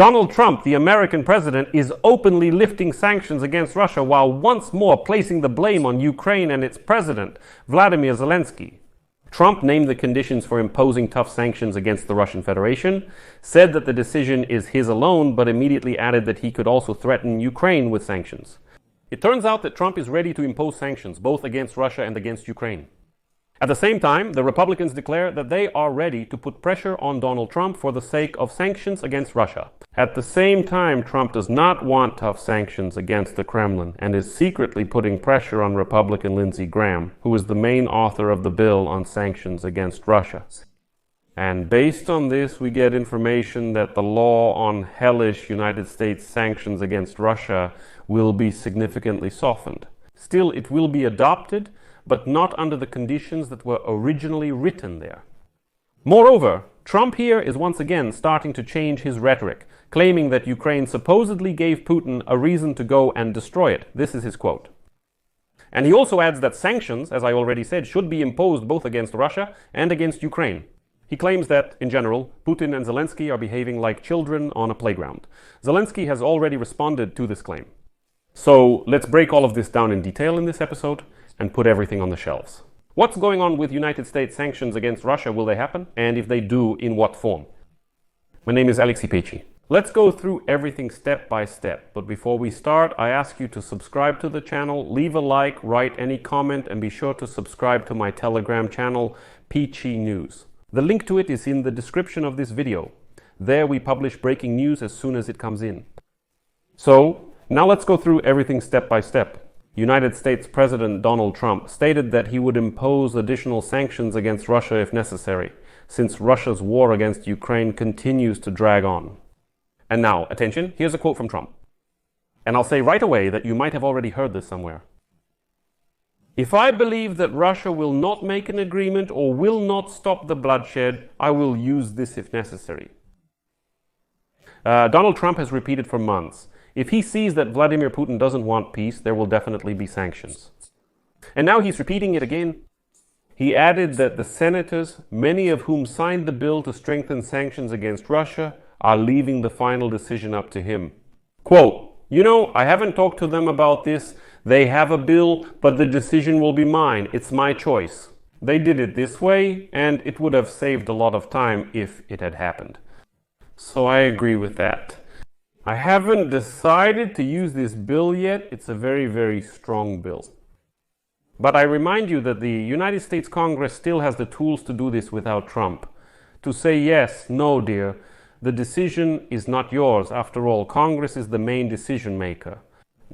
Donald Trump, the American president, is openly lifting sanctions against Russia while once more placing the blame on Ukraine and its president, Vladimir Zelensky. Trump named the conditions for imposing tough sanctions against the Russian Federation, said that the decision is his alone, but immediately added that he could also threaten Ukraine with sanctions. It turns out that Trump is ready to impose sanctions both against Russia and against Ukraine. At the same time, the Republicans declare that they are ready to put pressure on Donald Trump for the sake of sanctions against Russia. At the same time, Trump does not want tough sanctions against the Kremlin and is secretly putting pressure on Republican Lindsey Graham, who is the main author of the bill on sanctions against Russia. And based on this, we get information that the law on hellish United States sanctions against Russia will be significantly softened. Still, it will be adopted, but not under the conditions that were originally written there. Moreover, Trump here is once again starting to change his rhetoric, claiming that Ukraine supposedly gave Putin a reason to go and destroy it. This is his quote. And he also adds that sanctions, as I already said, should be imposed both against Russia and against Ukraine. He claims that, in general, Putin and Zelensky are behaving like children on a playground. Zelensky has already responded to this claim. So let's break all of this down in detail in this episode and put everything on the shelves. What's going on with United States sanctions against Russia? Will they happen? And if they do, in what form? My name is Alexei Pechi. Let's go through everything step by step. But before we start, I ask you to subscribe to the channel, leave a like, write any comment, and be sure to subscribe to my Telegram channel, Pechi News. The link to it is in the description of this video. There we publish breaking news as soon as it comes in. So, now let's go through everything step by step. United States President Donald Trump stated that he would impose additional sanctions against Russia if necessary, since Russia's war against Ukraine continues to drag on. And now, attention, here's a quote from Trump. And I'll say right away that you might have already heard this somewhere. If I believe that Russia will not make an agreement or will not stop the bloodshed, I will use this if necessary. Donald Trump has repeated for months. If he sees that Vladimir Putin doesn't want peace, there will definitely be sanctions. And now he's repeating it again. He added that the senators, many of whom signed the bill to strengthen sanctions against Russia, are leaving the final decision up to him. Quote, I haven't talked to them about this. They have a bill, but the decision will be mine. It's my choice. They did it this way, and it would have saved a lot of time if it had happened. So I agree with that. I haven't decided to use this bill yet. It's a very, very strong bill. But I remind you that the United States Congress still has the tools to do this without Trump. To say yes, no, dear, the decision is not yours. After all, Congress is the main decision maker.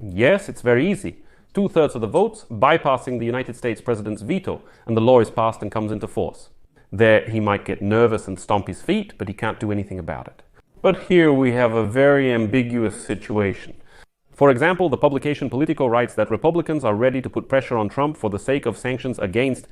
Yes, it's very easy. 2/3 of the votes, bypassing the United States President's veto, and the law is passed and comes into force. There, he might get nervous and stomp his feet, but he can't do anything about it. But here we have a very ambiguous situation. For example, the publication Politico writes that Republicans are ready to put pressure on Trump for the sake of sanctions against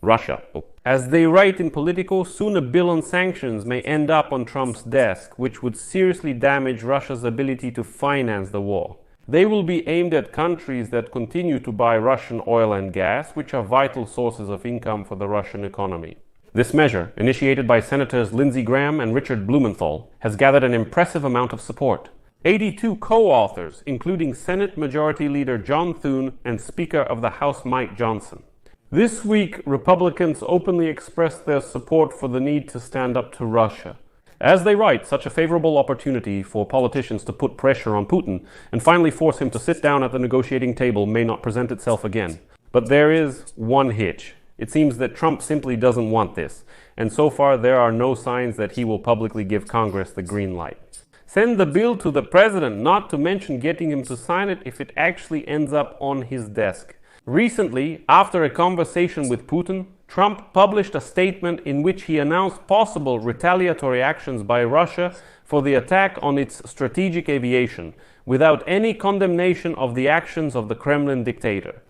Russia. As they write in Politico, soon a bill on sanctions may end up on Trump's desk, which would seriously damage Russia's ability to finance the war. They will be aimed at countries that continue to buy Russian oil and gas, which are vital sources of income for the Russian economy. This measure, initiated by Senators Lindsey Graham and Richard Blumenthal, has gathered an impressive amount of support. 82 co-authors, including Senate Majority Leader John Thune and Speaker of the House Mike Johnson. This week, Republicans openly expressed their support for the need to stand up to Russia. As they write, such a favorable opportunity for politicians to put pressure on Putin and finally force him to sit down at the negotiating table may not present itself again. But there is one hitch. It seems that Trump simply doesn't want this, and so far there are no signs that he will publicly give Congress the green light. Send the bill to the president, not to mention getting him to sign it if it actually ends up on his desk. Recently, after a conversation with Putin, Trump published a statement in which he announced possible retaliatory actions by Russia for the attack on its strategic aviation, without any condemnation of the actions of the Kremlin dictator.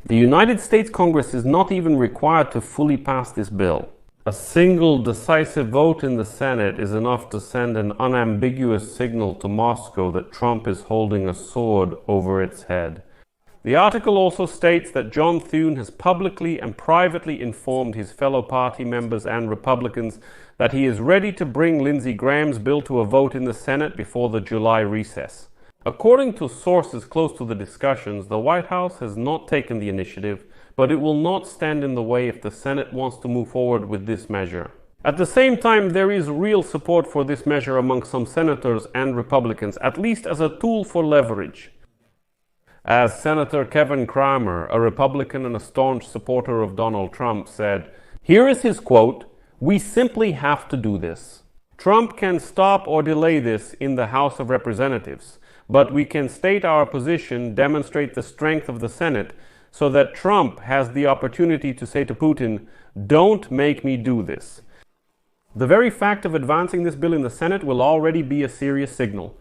The United States Congress is not even required to fully pass this bill. A single decisive vote in the Senate is enough to send an unambiguous signal to Moscow that Trump is holding a sword over its head. The article also states that John Thune has publicly and privately informed his fellow party members and Republicans that he is ready to bring Lindsey Graham's bill to a vote in the Senate before the July recess. According to sources close to the discussions, the White House has not taken the initiative, but it will not stand in the way if the Senate wants to move forward with this measure. At the same time, there is real support for this measure among some senators and Republicans, at least as a tool for leverage. As Senator Kevin Cramer, a Republican and a staunch supporter of Donald Trump, said, here is his quote, "We simply have to do this. Trump can stop or delay this in the House of Representatives, but we can state our position, demonstrate the strength of the Senate, so that Trump has the opportunity to say to Putin, don't make me do this." The very fact of advancing this bill in the Senate will already be a serious signal.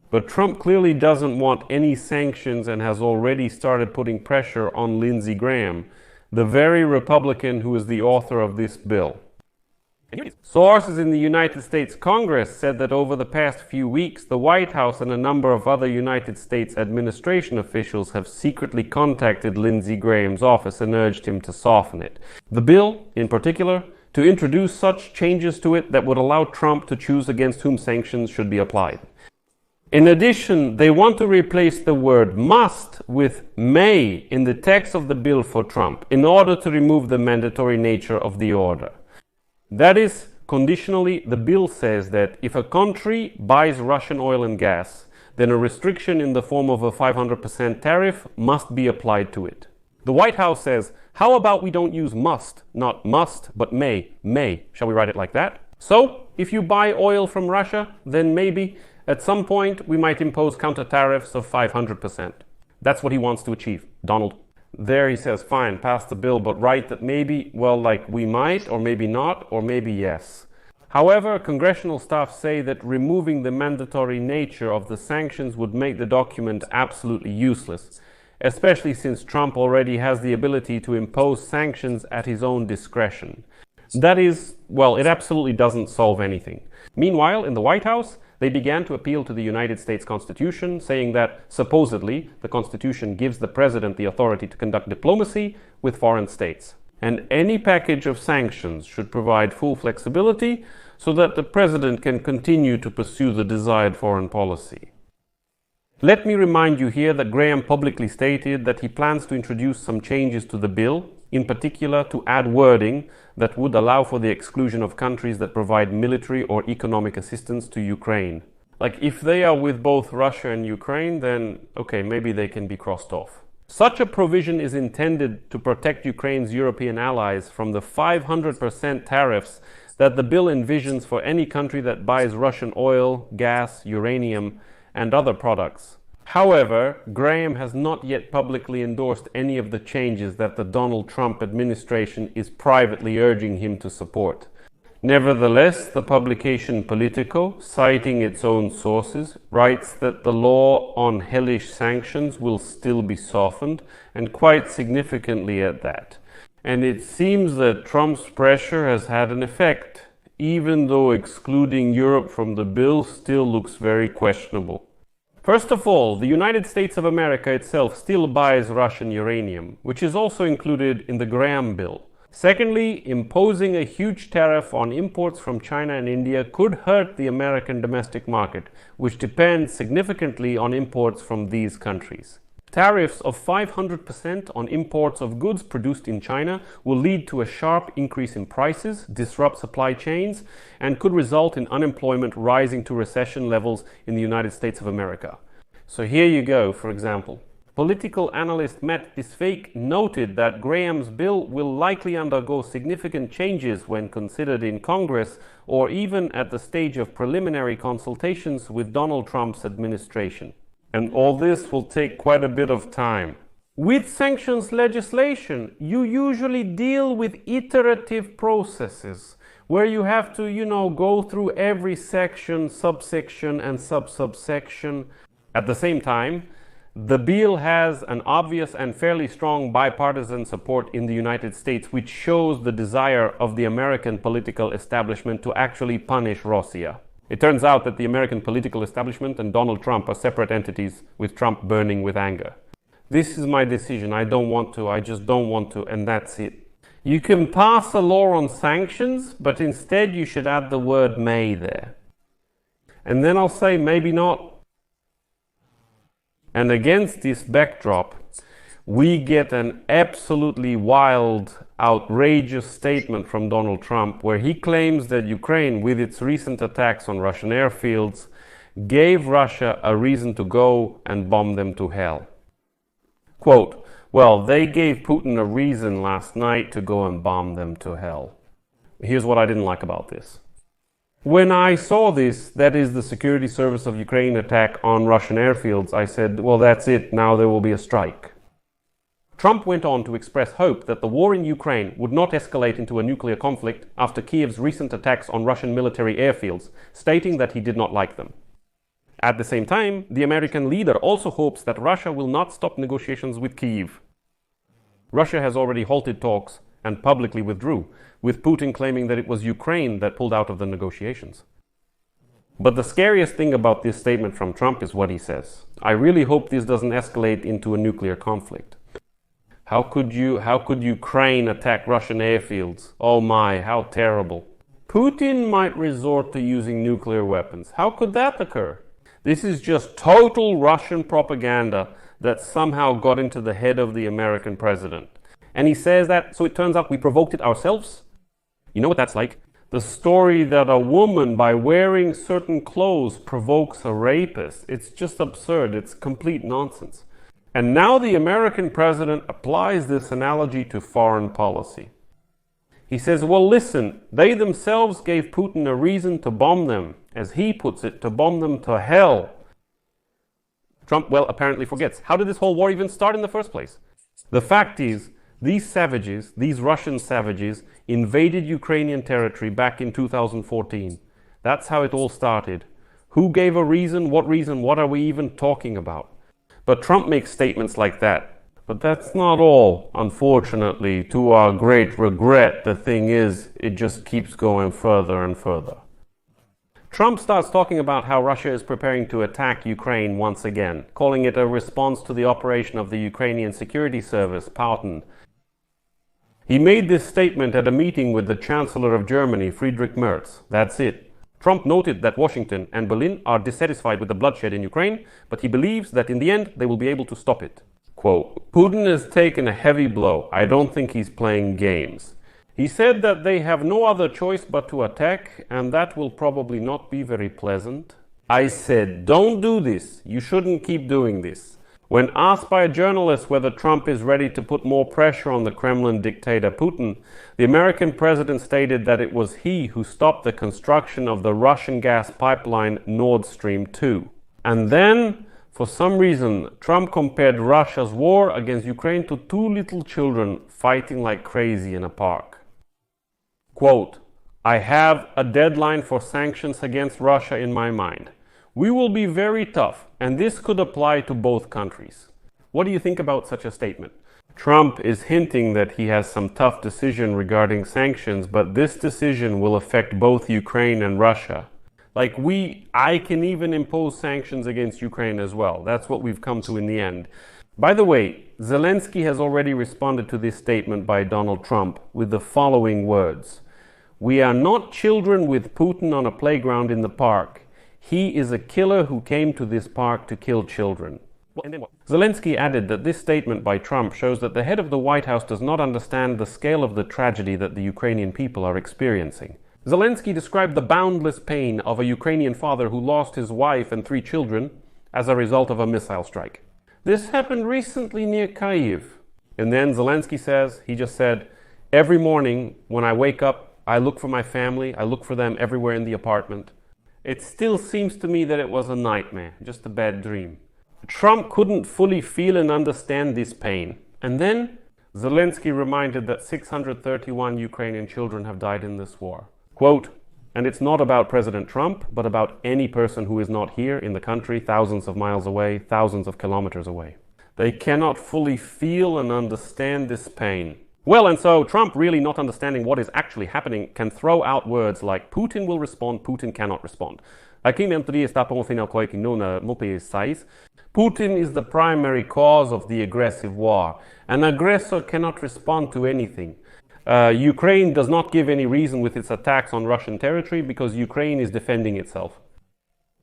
But Trump clearly doesn't want any sanctions and has already started putting pressure on Lindsey Graham, the very Republican who is the author of this bill. Sources in the United States Congress said that over the past few weeks, the White House and a number of other United States administration officials have secretly contacted Lindsey Graham's office and urged him to soften it. The bill, in particular, to introduce such changes to it that would allow Trump to choose against whom sanctions should be applied. In addition, they want to replace the word must with may in the text of the bill for Trump in order to remove the mandatory nature of the order. That is, conditionally, the bill says that if a country buys Russian oil and gas, then a restriction in the form of a 500% tariff must be applied to it. The White House says, how about we don't use must, not must, but may. May. Shall we write it like that? So, if you buy oil from Russia, then maybe, at some point, we might impose counter tariffs of 500%. That's what he wants to achieve, Donald. There he says, fine, pass the bill, but write that maybe, well, like we might, or maybe not, or maybe yes. However, congressional staff say that removing the mandatory nature of the sanctions would make the document absolutely useless, especially since Trump already has the ability to impose sanctions at his own discretion. That is, well, it absolutely doesn't solve anything. Meanwhile, in the White House, they began to appeal to the United States Constitution, saying that, supposedly, the Constitution gives the President the authority to conduct diplomacy with foreign states. And any package of sanctions should provide full flexibility so that the President can continue to pursue the desired foreign policy. Let me remind you here that Graham publicly stated that he plans to introduce some changes to the bill, in particular to add wording that would allow for the exclusion of countries that provide military or economic assistance to Ukraine. Like, if they are with both Russia and Ukraine, then okay, maybe they can be crossed off. Such a provision is intended to protect Ukraine's European allies from the 500% tariffs that the bill envisions for any country that buys Russian oil, gas, uranium, and other products. However, Graham has not yet publicly endorsed any of the changes that the Donald Trump administration is privately urging him to support. Nevertheless, the publication Politico, citing its own sources, writes that the law on hellish sanctions will still be softened, and quite significantly at that. And it seems that Trump's pressure has had an effect, even though excluding Europe from the bill still looks very questionable. First of all, the United States of America itself still buys Russian uranium, which is also included in the Graham bill. Secondly, imposing a huge tariff on imports from China and India could hurt the American domestic market, which depends significantly on imports from these countries. Tariffs of 500% on imports of goods produced in China will lead to a sharp increase in prices, disrupt supply chains, and could result in unemployment rising to recession levels in the United States of America. So here you go, for example. Political analyst Matt Disfake noted that Graham's bill will likely undergo significant changes when considered in Congress or even at the stage of preliminary consultations with Donald Trump's administration. And all this will take quite a bit of time. With sanctions legislation, you usually deal with iterative processes where you have to, go through every section, subsection, and sub-subsection. At the same time, the bill has an obvious and fairly strong bipartisan support in the United States, which shows the desire of the American political establishment to actually punish Russia. It turns out that the American political establishment and Donald Trump are separate entities, with Trump burning with anger. This is my decision. I don't want to. I just don't want to. And that's it. You can pass a law on sanctions, but instead you should add the word may there. And then I'll say maybe not. And against this backdrop, we get an absolutely wild, outrageous statement from Donald Trump where he claims that Ukraine, with its recent attacks on Russian airfields, gave Russia a reason to go and bomb them to hell. Quote, well, they gave Putin a reason last night to go and bomb them to hell. Here's what I didn't like about this. When I saw this, that is the security service of Ukraine attack on Russian airfields, I said, well, that's it, now there will be a strike. Trump went on to express hope that the war in Ukraine would not escalate into a nuclear conflict after Kiev's recent attacks on Russian military airfields, stating that he did not like them. At the same time, the American leader also hopes that Russia will not stop negotiations with Kiev. Russia has already halted talks and publicly withdrew, with Putin claiming that it was Ukraine that pulled out of the negotiations. But the scariest thing about this statement from Trump is what he says. I really hope this doesn't escalate into a nuclear conflict. How could Ukraine attack Russian airfields? Oh my, how terrible. Putin might resort to using nuclear weapons. How could that occur? This is just total Russian propaganda that somehow got into the head of the American president. And he says that, so it turns out we provoked it ourselves? You know what that's like? The story that a woman, by wearing certain clothes, provokes a rapist. It's just absurd. It's complete nonsense. And now the American president applies this analogy to foreign policy. He says, well, listen, they themselves gave Putin a reason to bomb them, as he puts it, to bomb them to hell. Trump, well, apparently forgets. How did this whole war even start in the first place? The fact is, these savages, these Russian savages, invaded Ukrainian territory back in 2014. That's how it all started. Who gave a reason? What are we even talking about? But Trump makes statements like that. But that's not all, unfortunately. To our great regret, the thing is, it just keeps going further and further. Trump starts talking about how Russia is preparing to attack Ukraine once again, calling it a response to the operation of the Ukrainian security service, Pautin. He made this statement at a meeting with the Chancellor of Germany, Friedrich Merz. That's it. Trump noted that Washington and Berlin are dissatisfied with the bloodshed in Ukraine, but he believes that in the end they will be able to stop it. Quote, Putin has taken a heavy blow. I don't think he's playing games. He said that they have no other choice but to attack, and that will probably not be very pleasant. I said, don't do this. You shouldn't keep doing this. When asked by a journalist whether Trump is ready to put more pressure on the Kremlin dictator Putin, the American president stated that it was he who stopped the construction of the Russian gas pipeline Nord Stream 2. And then, for some reason, Trump compared Russia's war against Ukraine to two little children fighting like crazy in a park. Quote, I have a deadline for sanctions against Russia in my mind. We will be very tough, and this could apply to both countries. What do you think about such a statement? Trump is hinting that he has some tough decision regarding sanctions, but this decision will affect both Ukraine and Russia. Like I can even impose sanctions against Ukraine as well. That's what we've come to in the end. By the way, Zelensky has already responded to this statement by Donald Trump with the following words. We are not children with Putin on a playground in the park. He is a killer who came to this park to kill children. And then what? Zelensky added that this statement by Trump shows that the head of the White House does not understand the scale of the tragedy that the Ukrainian people are experiencing. Zelensky described the boundless pain of a Ukrainian father who lost his wife and 3 children as a result of a missile strike. This happened recently near Kyiv. And then Zelensky says, he just said, every morning when I wake up, I look for my family, I look for them everywhere in the apartment. It still seems to me that it was a nightmare, just a bad dream. Trump couldn't fully feel and understand this pain. And then Zelensky reminded that 631 Ukrainian children have died in this war. Quote, and it's not about President Trump, but about any person who is not here in the country, thousands of miles away, thousands of kilometers away. They cannot fully feel and understand this pain. Well, and so Trump, really not understanding what is actually happening, can throw out words like Putin will respond, Putin cannot respond. Aqui dentro está para um final que não na multi-size. Putin is the primary cause of the aggressive war. An aggressor cannot respond to anything. Ukraine does not give any reason with its attacks on Russian territory because Ukraine is defending itself.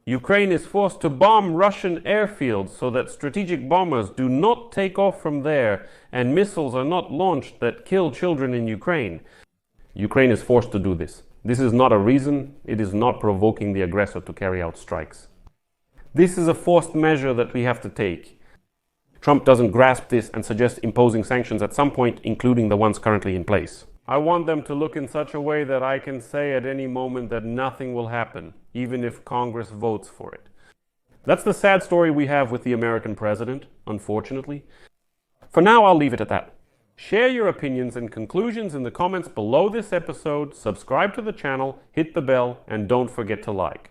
Ukraine is forced to bomb Russian airfields so that strategic bombers do not take off from there and missiles are not launched that kill children in Ukraine. Ukraine is forced to do this. This is not a reason. It is not provoking the aggressor to carry out strikes. This is a forced measure that we have to take. Trump doesn't grasp this and suggests imposing sanctions at some point, including the ones currently in place. I want them to look in such a way that I can say at any moment that nothing will happen, even if Congress votes for it. That's the sad story we have with the American president, unfortunately. For now, I'll leave it at that. Share your opinions and conclusions in the comments below this episode, subscribe to the channel, hit the bell, and don't forget to like.